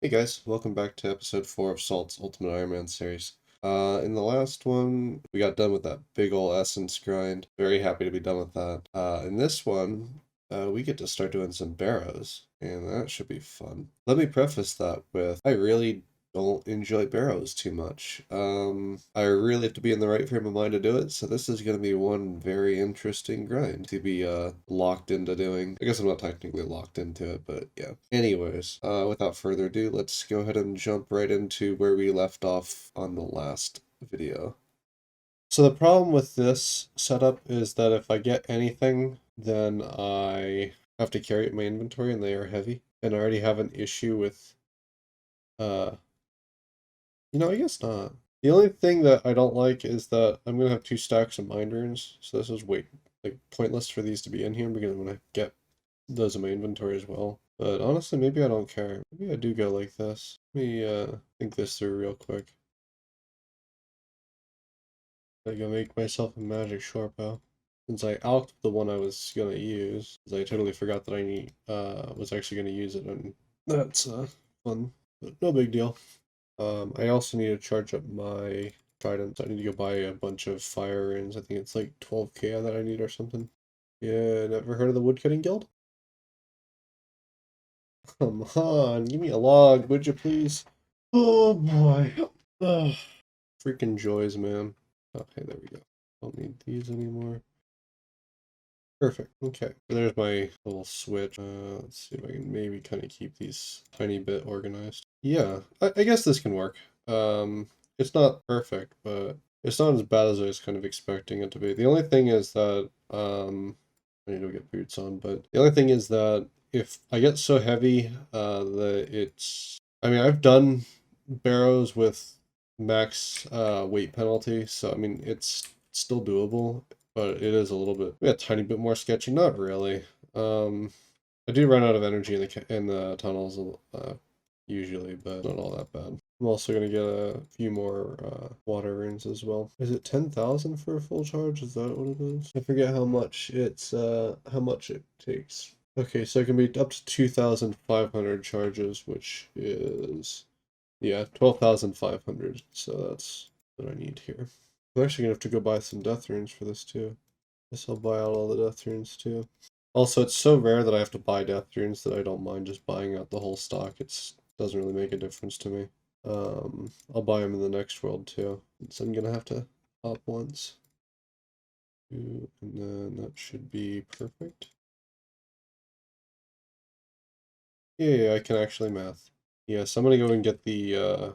Hey guys, welcome back to episode 4 of Salt's Ultimate Iron Man series. In the last one, we got done with that big ol' essence grind. Very happy to be done with that. In this one, we get to start doing some Barrows, and that should be fun. Let me preface that with, I really don't enjoy Barrows too much. I really have to be in the right frame of mind to do it, so this is going to be one very interesting grind to be locked into doing. I guess I'm not technically locked into it, but yeah. Anyways, without further ado, let's go ahead and jump right into where we left off on the last video. So the problem with this setup is that if I get anything, then I have to carry it in my inventory and they are heavy. And I already have an issue with uh I guess not. The only thing that I don't like is that I'm gonna have 2 stacks of mind runes, so this is like pointless for these to be in here because I'm gonna get those in my inventory as well. But honestly, maybe I don't care. Maybe I do go like this. Let me think this through real quick. I gotta make myself a magic short bow. Since I alked the one I was gonna use, because I totally forgot that was actually gonna use it, and that's fun, but no big deal. I also need to charge up my trident. I need to go buy a bunch of fire runes. I think it's like 12k that I need or something. Yeah, never heard of the Woodcutting Guild? Come on, give me a log, would you please? Oh boy. Ugh. Freaking joys, man. Okay, there we go. Don't need these anymore. Perfect. Okay. There's my little switch. Let's see if I can maybe kind of keep these tiny bit organized. Yeah, I guess this can work. It's not perfect, but it's not as bad as I was kind of expecting it to be. The only thing is that I need to get boots on, but the only thing is that if I get so heavy, that I mean, I've done barrows with max weight penalty, so I mean, it's still doable, but it is a little bit, a tiny bit more sketchy. Not really. I do run out of energy in the tunnels usually, but not all that bad. I'm also gonna get a few more water runes as well. Is it 10,000 for a full charge? Is that what it is? I forget how much it takes. Okay, so it can be up to 2,500 charges, which is yeah, 12,500. So that's what I need here. I'm actually gonna have to go buy some death runes for this too. Guess I'll buy out all the death runes too. Also, it's so rare that I have to buy death runes that I don't mind just buying out the whole stock. It doesn't really make a difference to me. I'll buy them in the next world too. So I'm gonna have to hop once. And then that should be perfect. Yeah, I can actually math. Yes, I'm gonna go and get the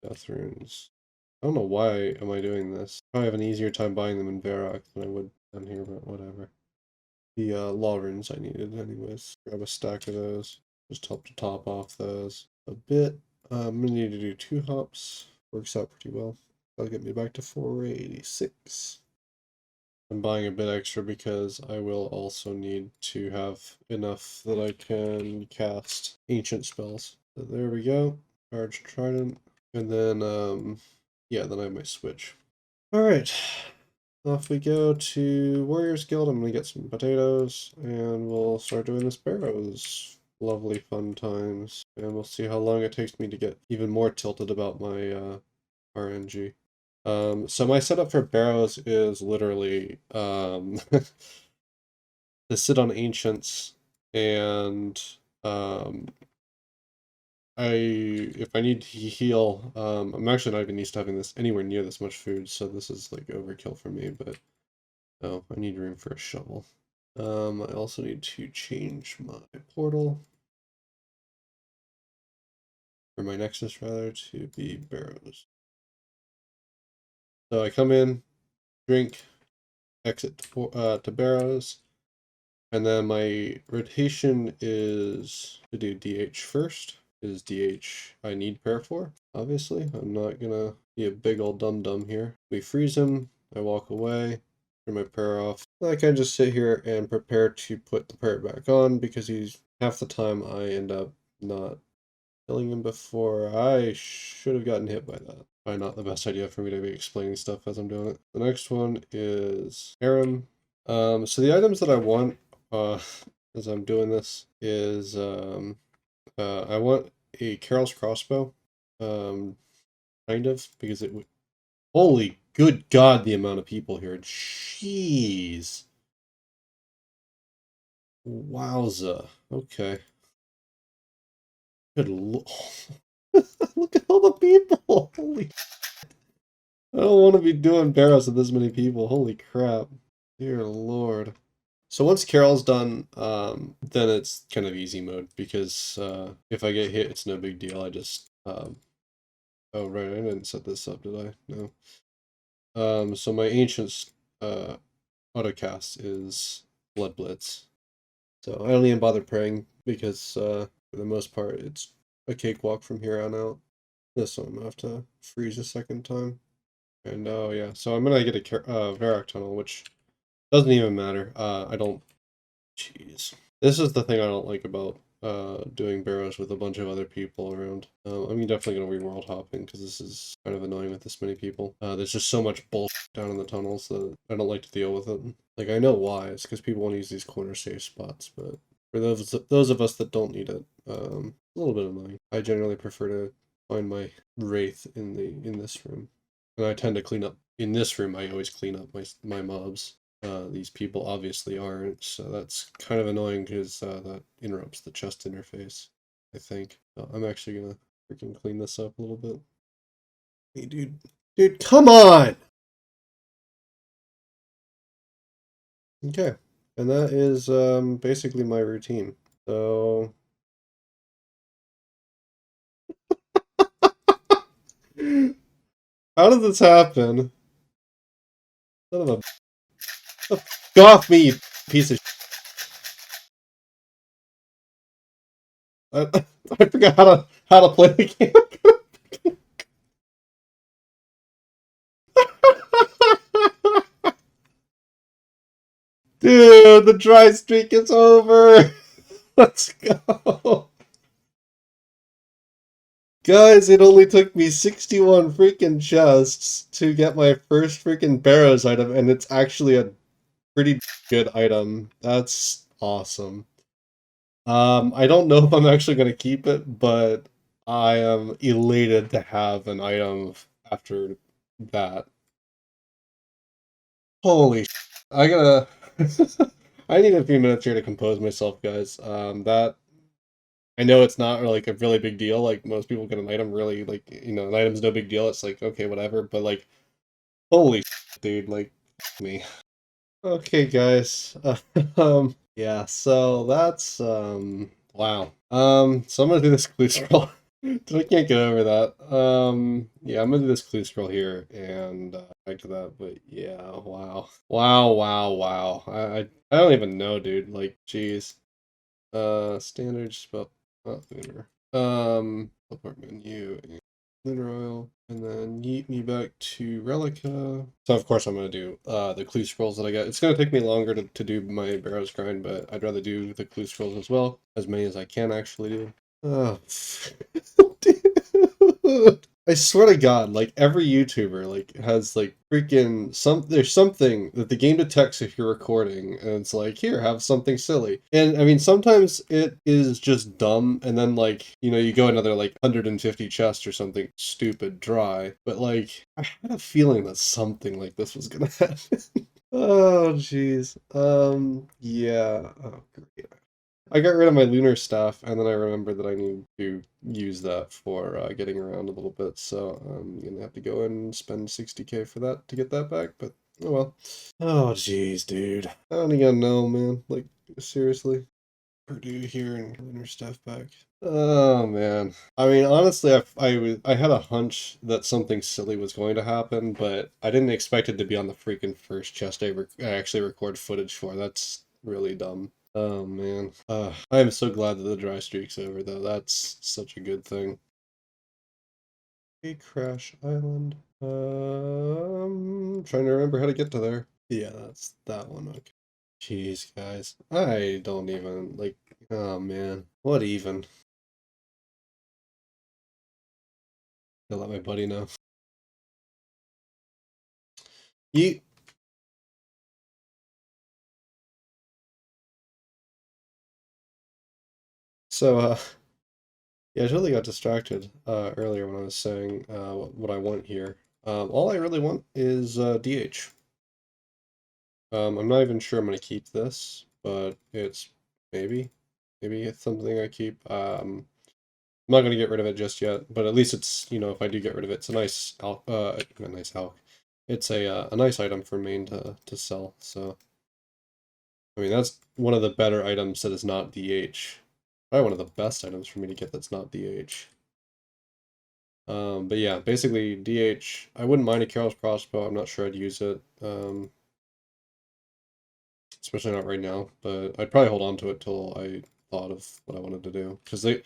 death runes. I don't know why am I doing this. I have an easier time buying them in Varrock than I would down here, but whatever. The law runes I needed anyways. Grab a stack of those. Just help to top off those a bit. I'm gonna need to do 2 hops. Works out pretty well. That'll get me back to 486. I'm buying a bit extra because I will also need to have enough that I can cast ancient spells. So there we go. Charge trident. And then yeah, then I have my switch. Alright. Off we go to Warriors Guild. I'm gonna get some potatoes and we'll start doing this Barrows. Lovely fun times. And we'll see how long it takes me to get even more tilted about my RNG. So my setup for Barrows is literally to sit on Ancients and um, if I need to heal, I'm actually not even used to having this anywhere near this much food, so this is like overkill for me, but oh, I need room for a shovel. I also need to change my portal, or my nexus rather, to be Barrows. So I come in, drink, exit to Barrows, and then my rotation is to do DH first. Is DH I need prayer for, obviously. I'm not gonna be a big old dum-dum here. We freeze him, I walk away, turn my prayer off. I can just sit here and prepare to put the prayer back on because he's half the time I end up not killing him before I should have gotten hit by that. Probably not the best idea for me to be explaining stuff as I'm doing it. The next one is Harem. So the items that I want uh, as I'm doing this is I want a Carol's crossbow, kind of, because it would. Holy good God, the amount of people here! Jeez, wowza. Okay, good lord. Look at all the people. Holy, I don't want to be doing Barrows with this many people. Holy crap, dear lord. So once Carol's done, then it's kind of easy mode because if I get hit, it's no big deal. I just oh right, I didn't set this up, did I? No. So my ancient's autocast is Blood Blitz. So I don't even bother praying because for the most part it's a cakewalk from here on out. This one I'm gonna have to freeze a second time. And oh yeah, so I'm gonna get a Varrock tunnel, which doesn't even matter. I don't. Jeez. This is the thing I don't like about doing Barrows with a bunch of other people around. I'm definitely gonna be world hopping because this is kind of annoying with this many people. There's just so much bullshit down in the tunnels that I don't like to deal with it. Like I know why, it's because people want to use these corner safe spots, but for those of us that don't need it, a little bit annoying. I generally prefer to find my wraith in this room, and I tend to clean up in this room. I always clean up my mobs. These people obviously aren't, so that's kind of annoying because that interrupts the chest interface, I think. I'm actually gonna freaking clean this up a little bit. Hey, dude. Dude, come on! Okay. And that is basically my routine. So... How did this happen? Son of a... Go off me, you piece of shit. I forgot how to play the game. Dude, the dry streak is over. Let's go. Guys, it only took me 61 freaking chests to get my first freaking Barrows item, and it's actually a pretty good item. That's awesome. I don't know if I'm actually going to keep it, but I am elated to have an item after that. Holy I gotta... I need a few minutes here to compose myself, guys. That... I know it's not like a really big deal, like most people get an item really, like, an item's no big deal, it's like, okay, whatever, but like, holy dude, like, me. Okay, guys, yeah, so that's, wow. So I'm gonna do this clue scroll. I can't get over that. Yeah, I'm gonna do this clue scroll here and back to that, but yeah, wow. Wow, wow, wow. I don't even know, dude, like, jeez. Standard spell, not lunar. Teleport menu, and lunar oil, and then yeet me back to Relica. So of course I'm gonna do the clue scrolls that I get. It's gonna take me longer to do my Barrows grind, but I'd rather do the clue scrolls as well, as many as I can actually do. Oh, dude. I swear to God, like every YouTuber like has like freaking there's something that the game detects if you're recording and it's like, here, have something silly. And I mean sometimes it is just dumb and then like, you go another like 150 chests or something stupid dry. But like I had a feeling that something like this was gonna happen. Oh jeez. Yeah. Oh great. I got rid of my lunar stuff, and then I remembered that I need to use that for getting around a little bit, so I'm gonna have to go and spend 60k for that to get that back, but oh well. Oh jeez, dude. I don't even know, man. Like, seriously? Purdue here and lunar stuff back. Oh man. I mean, honestly, I had a hunch that something silly was going to happen, but I didn't expect it to be on the freaking first chest I actually record footage for. That's really dumb. Oh man. I am so glad that the dry streak's over though. That's such a good thing. Hey, Crash Island. Trying to remember how to get to there. Yeah, that's that one. Okay. Jeez, guys. I don't even like. Oh man. What even? I'll let my buddy know. You. So Yeah, I totally got distracted earlier when I was saying what I want here. All I really want is DH. I'm not even sure I'm going to keep this, but it's maybe. Maybe it's something I keep. I'm not going to get rid of it just yet, but at least it's, if I do get rid of it, it's a nice, a nice alc. It's a nice item for main to sell, so. I mean, that's one of the better items that is not DH. Probably one of the best items for me to get that's not DH. But yeah, basically DH. I wouldn't mind a Carol's crossbow. I'm not sure I'd use it, especially not right now. But I'd probably hold on to it till I thought of what I wanted to do because it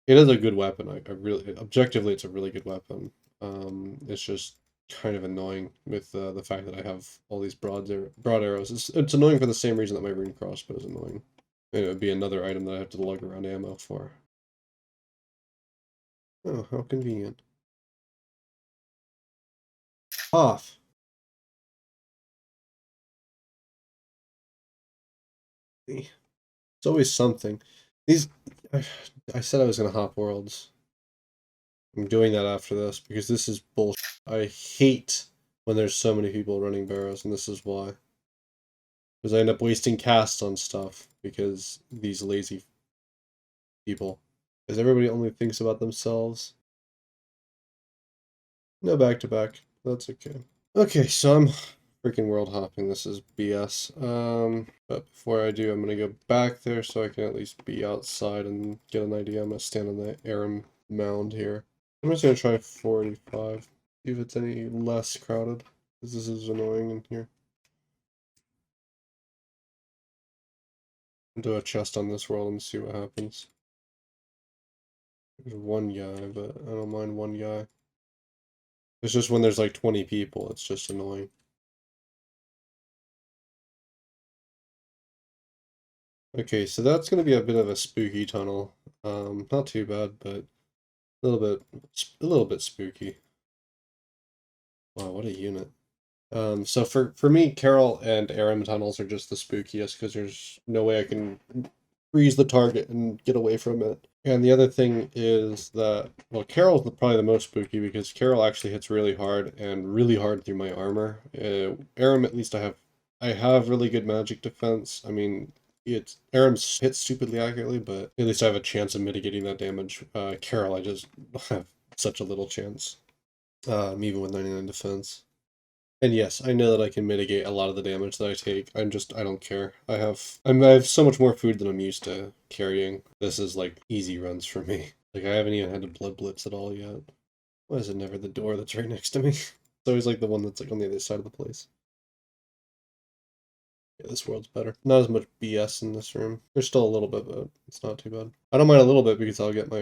is a good weapon. I really objectively, it's a really good weapon. It's just kind of annoying with the fact that I have all these broad arrows. It's annoying for the same reason that my rune crossbow is annoying. It would be another item that I have to lug around ammo for. Oh, how convenient. Off. It's always something. These, I said I was gonna hop worlds. I'm doing that after this because this is bullshit. I hate when there's so many people running Barrows, and this is why. Because I end up wasting casts on stuff because these lazy people. Because everybody only thinks about themselves. No back to back. That's okay. Okay, so I'm freaking world hopping. This is BS. But before I do, I'm gonna go back there so I can at least be outside and get an idea. I'm gonna stand on the Aram mound here. I'm just gonna try 45. See if it's any less crowded. Because this is annoying in here. Do a chest on this world and see what happens. There's one guy, but I don't mind one guy. It's just when there's like 20 people, it's just annoying. Okay, so that's going to be a bit of a spooky tunnel. Not too bad, but a little bit spooky. Wow, what a unit. So for me, Carol and Aram tunnels are just the spookiest because there's no way I can freeze the target and get away from it. And the other thing is that, well, Carol's probably the most spooky because Carol actually hits really hard and really hard through my armor. Aram, at least I have really good magic defense. I mean, Aram's hits stupidly accurately, but at least I have a chance of mitigating that damage. Carol, I just have such a little chance, even with 99 defense. And yes, I know that I can mitigate a lot of the damage that I take. I don't care. I have so much more food than I'm used to carrying. This is like easy runs for me. Like I haven't even had to blood blitz at all yet. Why is it never the door that's right next to me? It's always like the one that's like on the other side of the place. Yeah, this world's better. Not as much BS in this room. There's still a little bit, but it's not too bad. I don't mind a little bit because I'll get my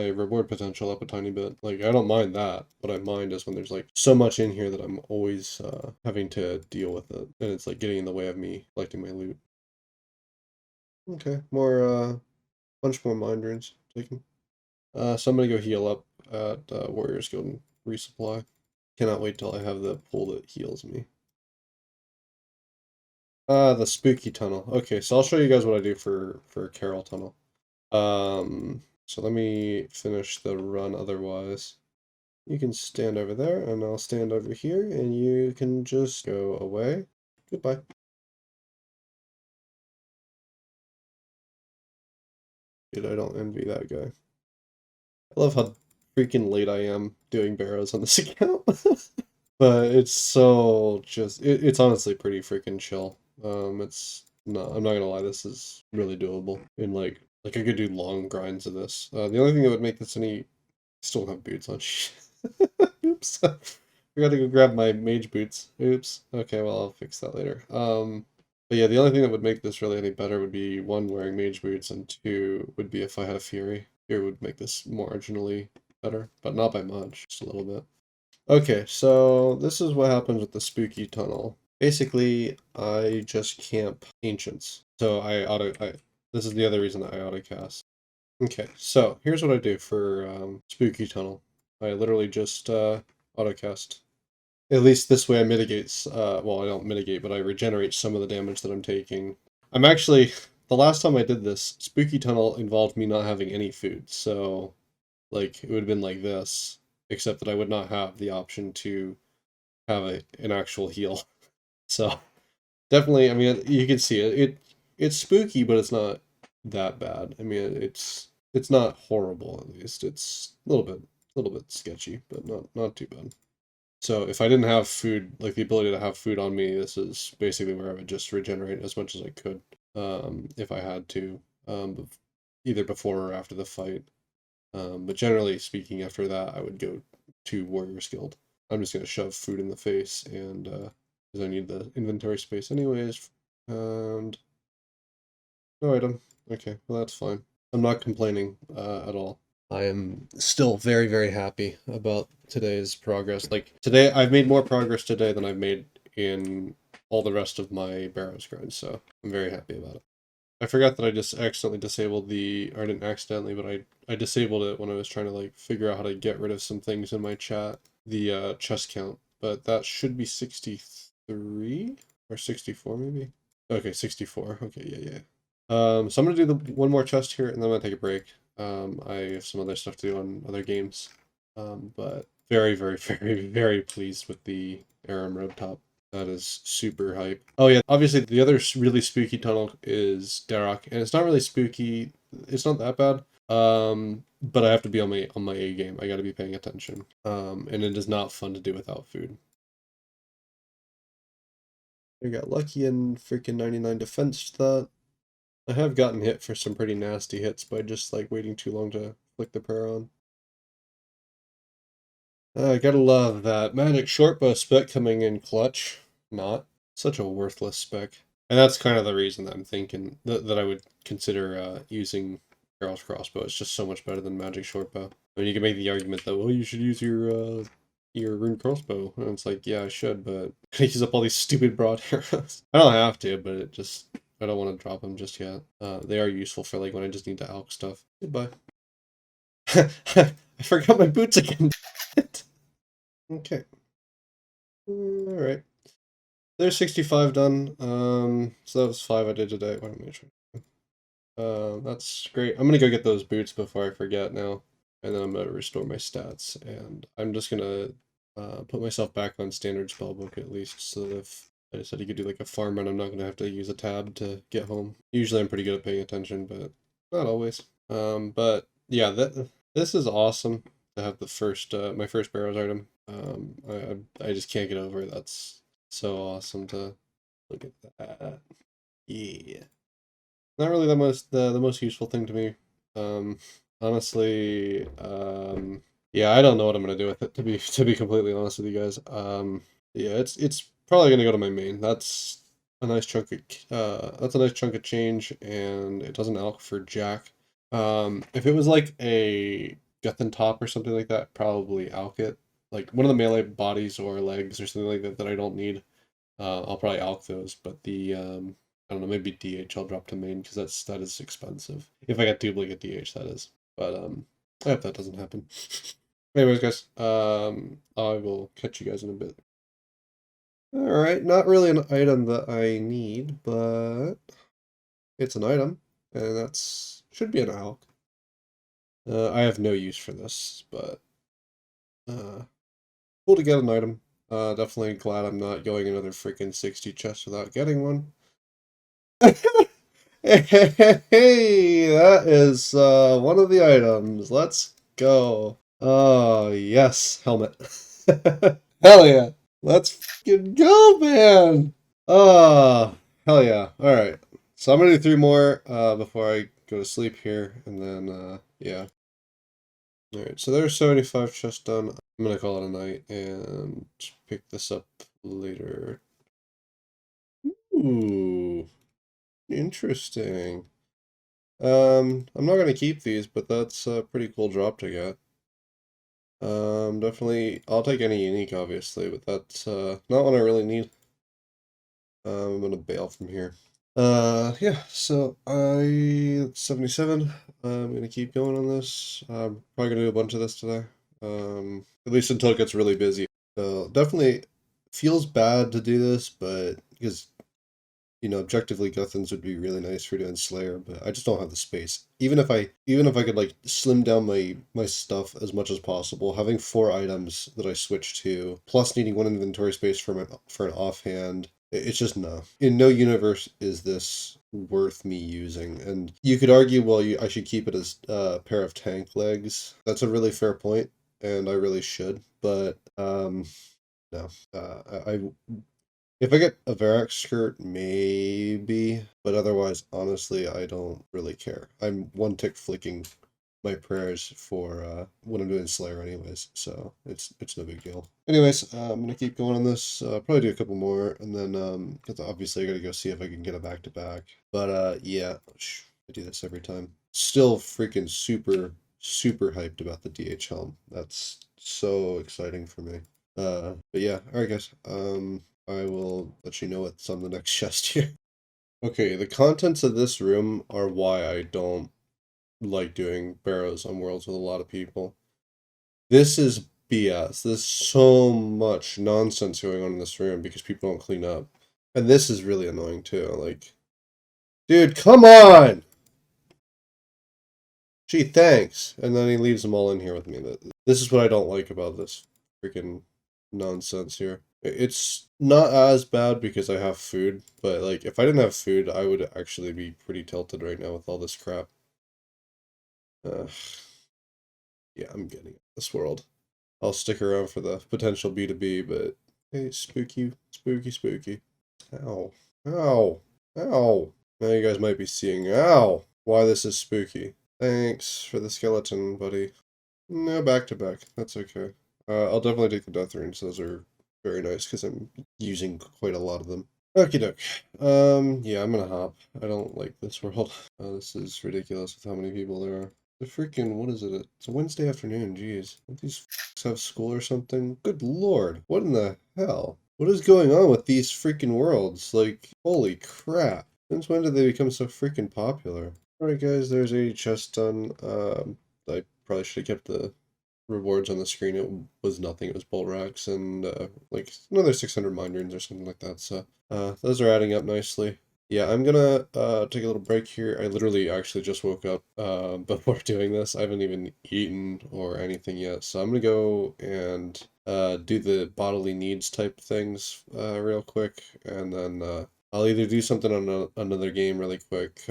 reward potential up a tiny bit. Like I don't mind that. What I mind is when there's like so much in here that I'm always having to deal with it, and it's like getting in the way of me collecting my loot. Okay, bunch more mind runes taken. So I'm gonna go heal up at Warriors Guild and resupply. Cannot wait till I have the pool that heals me. The spooky tunnel. Okay, so I'll show you guys what I do for Carol tunnel. So let me finish the run otherwise. You can stand over there, and I'll stand over here, and you can just go away. Goodbye. Dude, I don't envy that guy. I love how freaking late I am doing Barrows on this account. But it's so it's honestly pretty freaking chill. It's not, I'm not gonna lie, this is really doable. And like I could do long grinds of this. The only thing that would make this any, still don't have boots on. Oops. We gotta go grab my mage boots. Oops. Okay, well I'll fix that later. But yeah, the only thing that would make this really any better would be one, wearing mage boots, and two would be if I had a fury. Fury would make this marginally better, but not by much, just a little bit. Okay, so this is what happens with the spooky tunnel. Basically, I just camp ancients. So this is the other reason that I auto cast. Okay, so here's what I do for spooky tunnel. I literally just auto cast. At least this way I mitigates, well, I don't mitigate, but I regenerate some of the damage that I'm taking. I'm actually, the last time I did this, Spooky Tunnel involved me not having any food, so like it would have been like this, except that I would not have the option to have an actual heal. So definitely, I mean, you can see it. It's spooky, but it's not that bad. I mean, it's not horrible at least. It's a little bit sketchy, but not too bad. So if I didn't have food, like the ability to have food on me, this is basically where I would just regenerate as much as I could, if I had to, either before or after the fight. But generally speaking, after that, I would go to Warrior's Guild. I'm just gonna shove food in the face, and because I need the inventory space anyways. And no item. Okay, well that's fine. I'm not complaining at all. I am still very, very happy about today's progress. Like today, I've made more progress today than I've made in all the rest of my Barrows grind, so I'm very happy about it. I forgot that I just accidentally disabled or I didn't accidentally, but I disabled it when I was trying to like figure out how to get rid of some things in my chat. The chest count, but that should be 63 or 64 maybe. Okay, 64. Okay, yeah. So I'm gonna do the one more chest here, and then I'm gonna take a break. I have some other stuff to do on other games. But very, very, very, very pleased with the Aram Road Top. That is super hype. Oh yeah, obviously the other really spooky tunnel is Darok, and it's not really spooky. It's not that bad. But I have to be on my A game. I got to be paying attention. And it is not fun to do without food. I got lucky and freaking 99 defense to that. I have gotten hit for some pretty nasty hits by just like waiting too long to flick the prayer on. I gotta love that magic shortbow spec coming in clutch. Not such a worthless spec, and that's kind of the reason that I'm thinking that I would consider using Barrow's crossbow. It's just so much better than magic shortbow. I mean, you can make the argument that well, you should use your rune crossbow, and it's like yeah, I should, but I use up all these stupid broad arrows. I don't have to, but it just I don't want to drop them just yet. They are useful for like when I just need to alch stuff. Goodbye. I forgot my boots again. Okay. Alright. There's 65 done. So that was 5 I did today. What am I trying? That's great. I'm gonna go get those boots before I forget now. And then I'm gonna restore my stats. And I'm just gonna put myself back on standard spellbook at least, so that if I decided you could do like a farm run, I'm not gonna have to use a tab to get home. Usually I'm pretty good at paying attention, but not always. But yeah, this is awesome to have the first my first Barrows item. I just can't get over it. That's so awesome to look at that. Yeah. Not really the most useful thing to me. Um, honestly, yeah, I don't know what I'm gonna do with it to be completely honest with you guys. Yeah, it's probably gonna go to my main. That's a nice chunk of change, and it doesn't alch for Jack. If it was like a Guthan top or something like that, probably alch it. Like one of the melee bodies or legs or something like that that I don't need. I'll probably alch those, but I don't know, maybe DH I'll drop to main because that is expensive. If I get duplicate DH, that is. But I hope that doesn't happen. Anyways, guys, I will catch you guys in a bit. Alright, not really an item that I need, but it's an item, and that's should be an alch. I have no use for this, but cool to get an item. Definitely glad I'm not going another freaking 60 chests without getting one. Hey, that is one of the items. Let's go. Oh, yes, helmet. Hell yeah. Let's fucking go, man. Oh, hell yeah. All right. So I'm gonna do 3 more before I go to sleep here, and then yeah. All right. So there's 75 chests done. I'm gonna call it a night and pick this up later. Ooh, interesting. I'm not gonna keep these, but that's a pretty cool drop to get. Definitely, I'll take any unique, obviously, but that's not what I really need. I'm gonna bail from here. Yeah, so 77. I'm gonna keep going on this. I'm probably gonna do a bunch of this today. At least until it gets really busy. So definitely feels bad to do this, but because you know, objectively Guthans would be really nice for doing Slayer, but I just don't have the space. Even if I could like slim down my stuff as much as possible, having 4 items that I switch to, plus needing 1 inventory space for an offhand, it's just no. In no universe is this worth me using. And you could argue, well, I should keep it as a pair of tank legs. That's a really fair point, and I really should. But no, I if I get a Varrock skirt, maybe, but otherwise, honestly, I don't really care. I'm one tick flicking my prayers for when I'm doing Slayer, anyways, so it's no big deal. Anyways, I'm gonna keep going on this. Probably do a couple more, and then 'cause obviously I gotta go see if I can get a back to back. But yeah, I do this every time. Still freaking super hyped about the DH helm. That's so exciting for me. But yeah, all right, guys. I will let you know what's on the next chest here. Okay, the contents of this room are why I don't like doing Barrows on Worlds with a lot of people. This is BS. There's so much nonsense going on in this room because people don't clean up. And this is really annoying too. Like, dude, come on! Gee, thanks. And then he leaves them all in here with me. This is what I don't like about this freaking nonsense here. It's not as bad because I have food, but like if I didn't have food, I would actually be pretty tilted right now with all this crap. Yeah, I'm getting it. This world. I'll stick around for the potential B2B, but hey, spooky, spooky, spooky. Ow. Ow. Ow. Now you guys might be seeing, ow, why this is spooky. Thanks for the skeleton, buddy. No, back to back. That's okay. I'll definitely take the death runes. Those are very nice because I'm using quite a lot of them. Okie doke. Yeah, I'm gonna hop. I don't like this world. This is ridiculous with how many people there are. The freaking, what is it? It's a Wednesday afternoon, jeez. Don't these have school or something? Good lord. What in the hell? What is going on with these freaking worlds? Like, holy crap. Since when did they become so freaking popular? Alright guys, there's a chest done. I probably should have kept the rewards on the screen. It was nothing. It was bolt racks and like another 600 mind runes or something like that. So those are adding up nicely. Yeah, I'm gonna take a little break here. I literally actually just woke up before doing this. I haven't even eaten or anything yet. So I'm gonna go and do the bodily needs type things real quick, and then I'll either do something on another game really quick,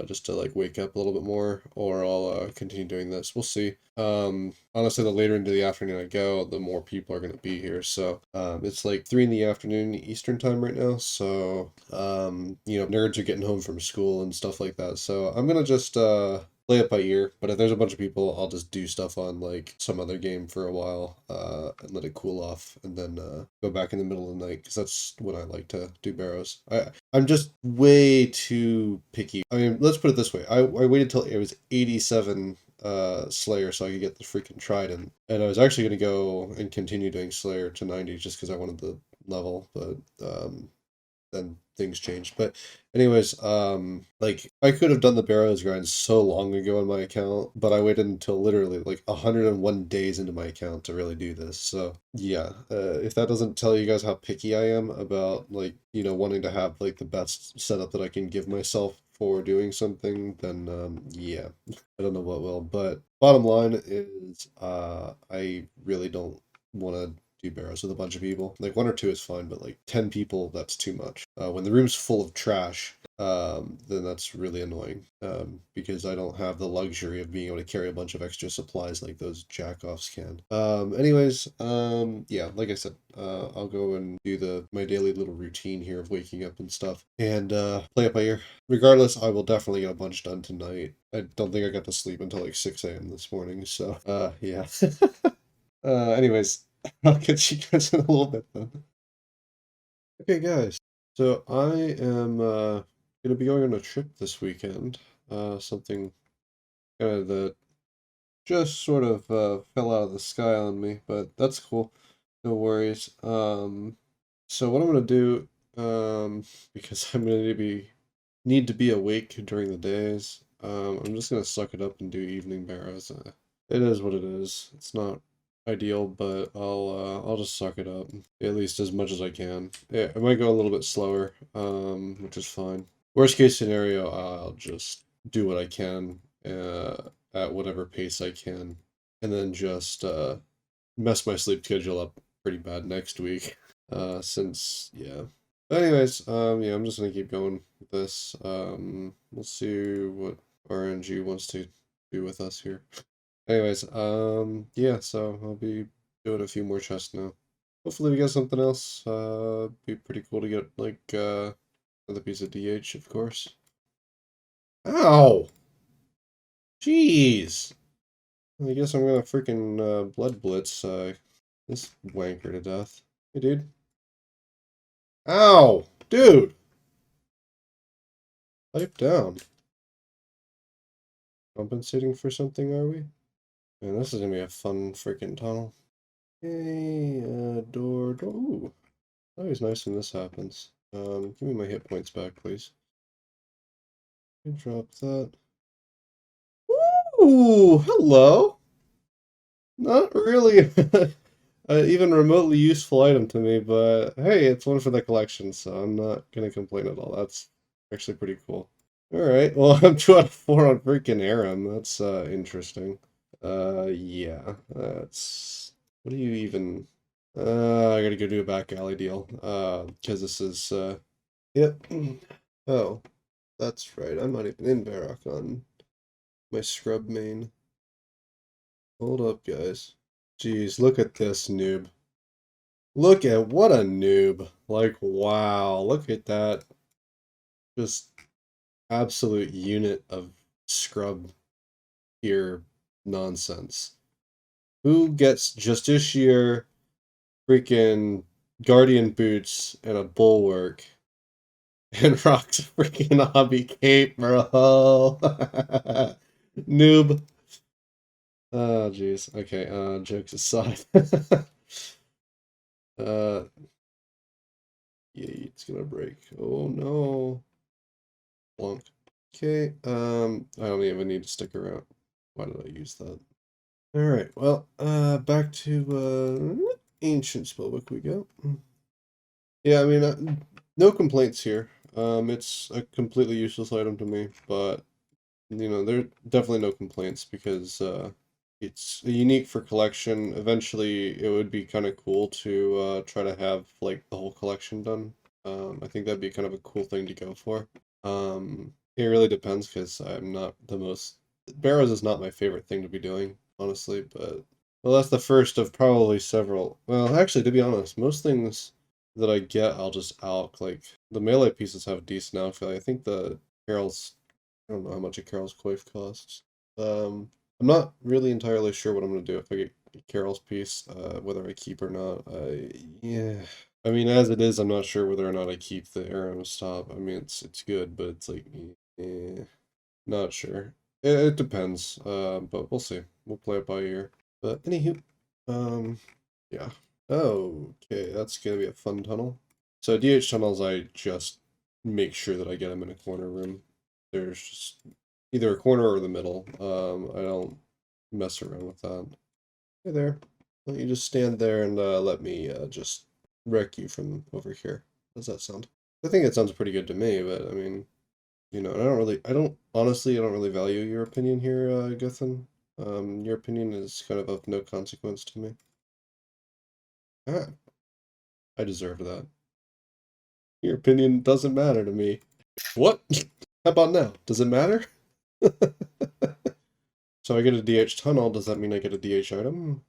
just to like wake up a little bit more, or I'll continue doing this. We'll see. Honestly, the later into the afternoon I go, the more people are going to be here. So, it's like 3 in the afternoon Eastern time right now. So, you know, nerds are getting home from school and stuff like that. So I'm going to just, play it by ear, but if there's a bunch of people, I'll just do stuff on like some other game for a while, and let it cool off, and then go back in the middle of the night because that's when I like to do Barrows. I'm just way too picky. I mean, let's put it this way: I waited till it was 87 Slayer so I could get the freaking Trident, and I was actually gonna go and continue doing Slayer to 90 just because I wanted the level, but then things changed. But anyways, like I could have done the Barrows grind so long ago on my account, but I waited until literally like 101 days into my account to really do this. So yeah, if that doesn't tell you guys how picky I am about like, you know, wanting to have like the best setup that I can give myself for doing something, then yeah, I don't know what will. But bottom line is, I really don't want to do Barrows with a bunch of people. Like 1 or 2 is fine, but like 10 people, that's too much. When the room's full of trash, then that's really annoying. Because I don't have the luxury of being able to carry a bunch of extra supplies like those jackoffs can. Anyways, yeah, like I said, I'll go and do my daily little routine here of waking up and stuff, and play it by ear. Regardless, I will definitely get a bunch done tonight. I don't think I got to sleep until like 6 a.m. this morning, so yeah. Anyways, I'll catch you guys in a little bit then. Okay, guys. So I am gonna be going on a trip this weekend. Something kind of that just sort of fell out of the sky on me, but that's cool. No worries. So what I'm gonna do, because I'm gonna need to be awake during the days. I'm just gonna suck it up and do evening barrows. It is what it is. It's not ideal, but I'll just suck it up at least as much as I can. Yeah, it might go a little bit slower, which is fine. Worst case scenario, I'll just do what I can at whatever pace I can, and then just mess my sleep schedule up pretty bad next week. Since yeah. But anyways, yeah, I'm just gonna keep going with this. We'll see what RNG wants to do with us here. Anyways, yeah, so I'll be doing a few more chests now. Hopefully we get something else. Be pretty cool to get like another piece of DH, of course. Ow! Jeez! I guess I'm gonna freaking blood blitz this wanker to death. Hey, dude. Ow! Dude! Pipe down. Compensating for something, are we? Man, this is gonna be a fun freaking tunnel. Hey, door. Ooh, always nice when this happens. Give me my hit points back, please. Drop that. Ooh, hello. Not really even remotely useful item to me, but hey, it's one for the collection, so I'm not gonna complain at all. That's actually pretty cool. All right, well, I'm 2 out of 4 on freaking Aram. That's interesting. Yeah, that's what do you even? I gotta go do a back alley deal. Because this is yep. Oh, that's right. I'm not even in Barrock on my scrub main. Hold up, guys. Jeez, look at this noob. Look at what a noob. Like, wow, look at that. Just absolute unit of scrub here nonsense. Who gets Justiciar, freaking Guardian boots, and a bulwark, and rocks a freaking hobby cape, bro? Noob. Oh, jeez. Okay, jokes aside. uh, yeah, it's gonna break. Oh no. Plunk. Okay, I don't even need to stick around. Why did I use that? Alright, well, back to, Ancient Spellbook we go. Yeah, I mean, no complaints here. It's a completely useless item to me, but, you know, there are definitely no complaints because, it's unique for collection. Eventually, it would be kind of cool to, try to have, like, the whole collection done. I think that'd be kind of a cool thing to go for. It really depends because I'm not the most. Barrows is not my favorite thing to be doing, honestly, but well, that's the first of probably several. Well, actually, to be honest, most things that I get, I'll just alch. Like the melee pieces have decent outfit. I think the Carol's. I don't know how much a Carol's coif costs. I'm not really entirely sure what I'm gonna do if I get Carol's piece, whether I keep or not. Yeah. I mean, as it is, I'm not sure whether or not I keep the arrow stop. I mean, it's good, but it's like, not sure. It depends. But we'll see. We'll play it by ear. But anywho, yeah. Okay, that's gonna be a fun tunnel. So DH tunnels, I just make sure that I get them in a corner room. There's just either a corner or the middle. I don't mess around with that. Hey there. Why don't you just stand there and let me just wreck you from over here? How does that sound? I think it sounds pretty good to me, but I mean, you know, honestly, I don't really value your opinion here, Guthan. Your opinion is kind of no consequence to me. Ah, I deserve that. Your opinion doesn't matter to me. What? How about now? Does it matter? So I get a DH tunnel, does that mean I get a DH item?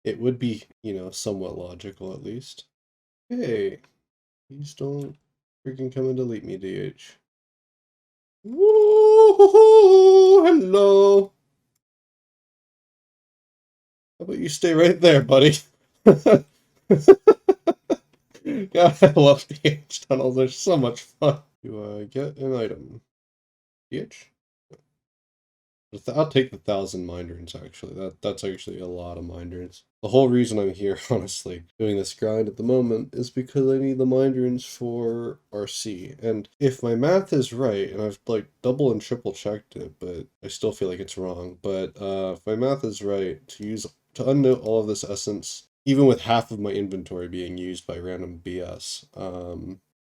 It would be, you know, somewhat logical at least. Hey, please don't freaking come and delete me, DH. Woo! Hello! How about you stay right there, buddy? God, I love DH tunnels. They're so much fun. Do I get an item? DH? I'll take the 1,000 minderns, actually. That's actually a lot of minderns. The whole reason I'm here, honestly, doing this grind at the moment is because I need the minderns for RC. And if my math is right, and I've like double and triple checked it, but I still feel like it's wrong. But if my math is right, to unnote all of this essence, even with half of my inventory being used by random BS,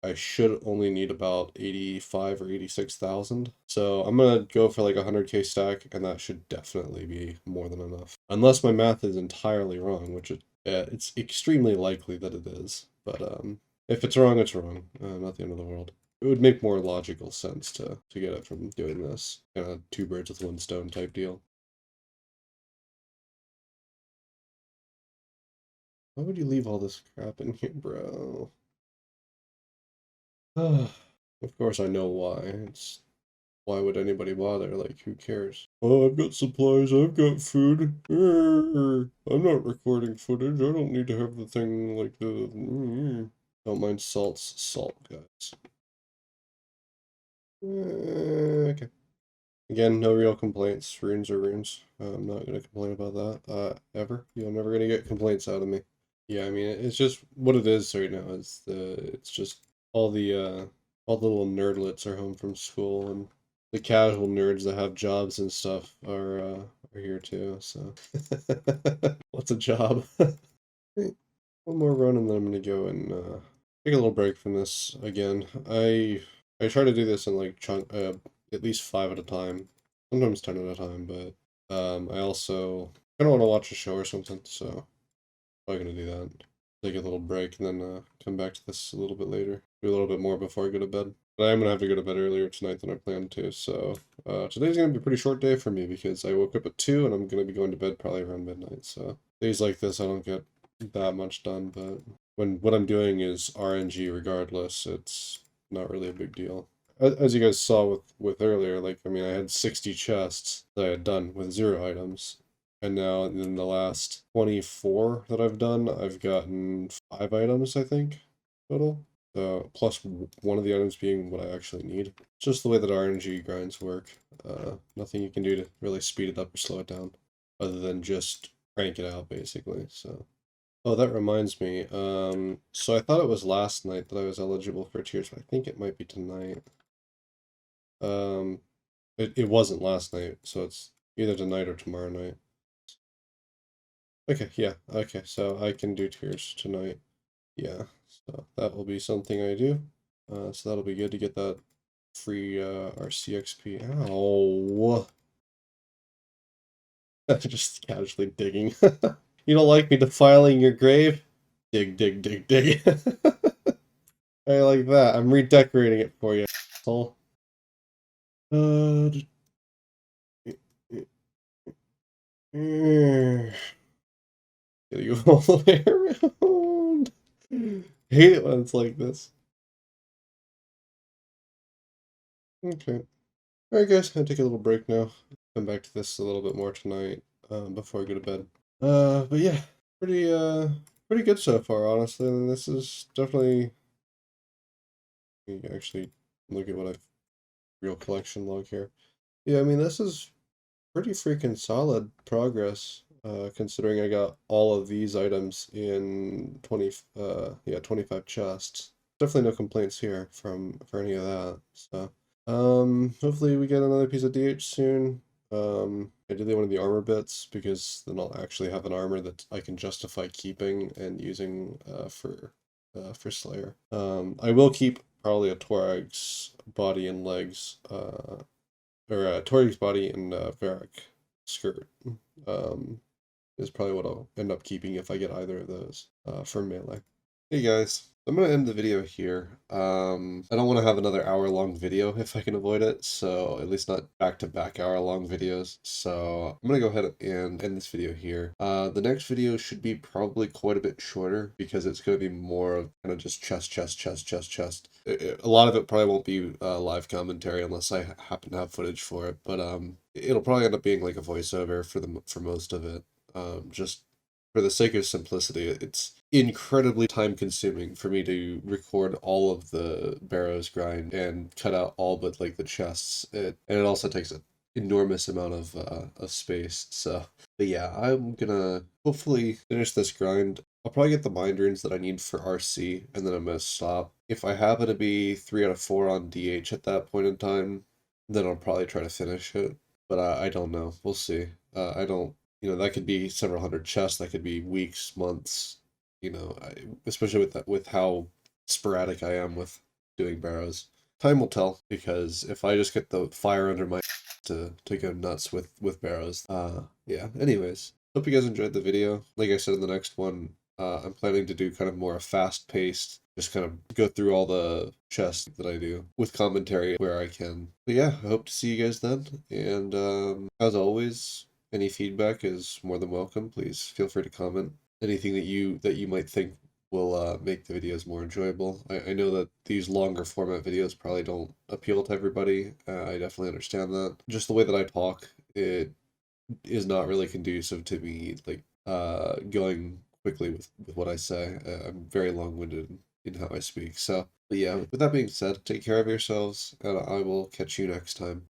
I should only need about 85 or 86,000. So I'm gonna go for like a 100k stack, and that should definitely be more than enough. Unless my math is entirely wrong, which it's extremely likely that it is. But if it's wrong, it's wrong. Not the end of the world. It would make more logical sense to get it from doing this kind of two birds with one stone type deal. Why would you leave all this crap in here, bro? Of course I know why. It's why would anybody bother? Like, who cares? Oh, I've got supplies, I've got food. I'm not recording footage. I don't need to have the thing like the. Don't mind salt's salt, guys. Okay. Again, no real complaints. Runes are runes. I'm not gonna complain about that. Ever. You're never gonna get complaints out of me. Yeah, I mean, it's just what it is right now. It's just all the little nerdlets are home from school, and the casual nerds that have jobs and stuff are here too. So, what's a job? One more run, and then I'm gonna go and take a little break from this again. I try to do this in like at least 5 at a time, sometimes 10 at a time. But I also kind of want to watch a show or something, so. Probably gonna do that. Take a little break and then come back to this a little bit later. Do a little bit more before I go to bed. But I am gonna have to go to bed earlier tonight than I planned to. So today's gonna be a pretty short day for me because I woke up at 2 and I'm gonna be going to bed probably around midnight. So days like this I don't get that much done. But when what I'm doing is RNG regardless, it's not really a big deal. As you guys saw with earlier, like I mean, I had 60 chests that I had done with 0 items. And now in the last 24 that I've done, I've gotten 5 items, I think, total. Plus one of the items being what I actually need. It's just the way that RNG grinds work. Nothing you can do to really speed it up or slow it down, other than just crank it out, basically. So, oh, that reminds me. So I thought it was last night that I was eligible for tiers, but I think it might be tonight. Um, it wasn't last night, so it's either tonight or tomorrow night. Okay, yeah, okay, so I can do tiers tonight. Yeah, so that will be something I do. So that'll be good to get that free RCXP. Ow! Just casually digging. You don't like me defiling your grave? Dig, dig, dig, dig. I like that. I'm redecorating it for you, asshole. Gotta go all the way around. Hate it when it's like this. Okay. Alright guys, I'll take a little break now. Come back to this a little bit more tonight, before I go to bed. But yeah, pretty pretty good so far, honestly. And this is definitely let me actually look at what I've real collection log here. Yeah, I mean this is pretty freaking solid progress, considering I got all of these items in 25 chests. Definitely no complaints here for any of that. So hopefully we get another piece of DH soon. Ideally one of the armor bits, because then I'll actually have an armor that I can justify keeping and using for Slayer. I will keep probably a Torag's body and legs, or Tori's body and Varric skirt. Um, is probably what I'll end up keeping if I get either of those for melee. Hey guys, I'm gonna end the video here. I don't want to have another hour-long video if I can avoid it, so at least not back-to-back hour-long videos. So I'm gonna go ahead and end this video here. The next video should be probably quite a bit shorter because it's gonna be more of kind of just chest. A lot of it probably won't be live commentary unless I happen to have footage for it, but it'll probably end up being like a voiceover for most of it. Just for the sake of simplicity, it's incredibly time consuming for me to record all of the Barrows grind and cut out all but like the chests. And it also takes a enormous amount of space. So, but yeah, I'm gonna hopefully finish this grind. I'll probably get the mind runes that I need for RC, and then I'm gonna stop. If I happen to be 3 out of 4 on DH at that point in time, then I'll probably try to finish it. But I don't know. We'll see. I don't. That could be several hundred chests. That could be weeks, months. Especially with how sporadic I am with doing Barrows. Time will tell, because if I just get the fire under my to go nuts with Barrows. Yeah. Anyways, hope you guys enjoyed the video. Like I said in the next one, I'm planning to do kind of more a fast paced, just kind of go through all the chests that I do with commentary where I can. But yeah, I hope to see you guys then. And as always, any feedback is more than welcome. Please feel free to comment anything that you might think will make the videos more enjoyable. I know that these longer format videos probably don't appeal to everybody. I definitely understand that. Just the way that I talk, it is not really conducive to me like going quickly with what I say. I'm very long-winded in how I speak. So, but yeah, with that being said, take care of yourselves, and I will catch you next time.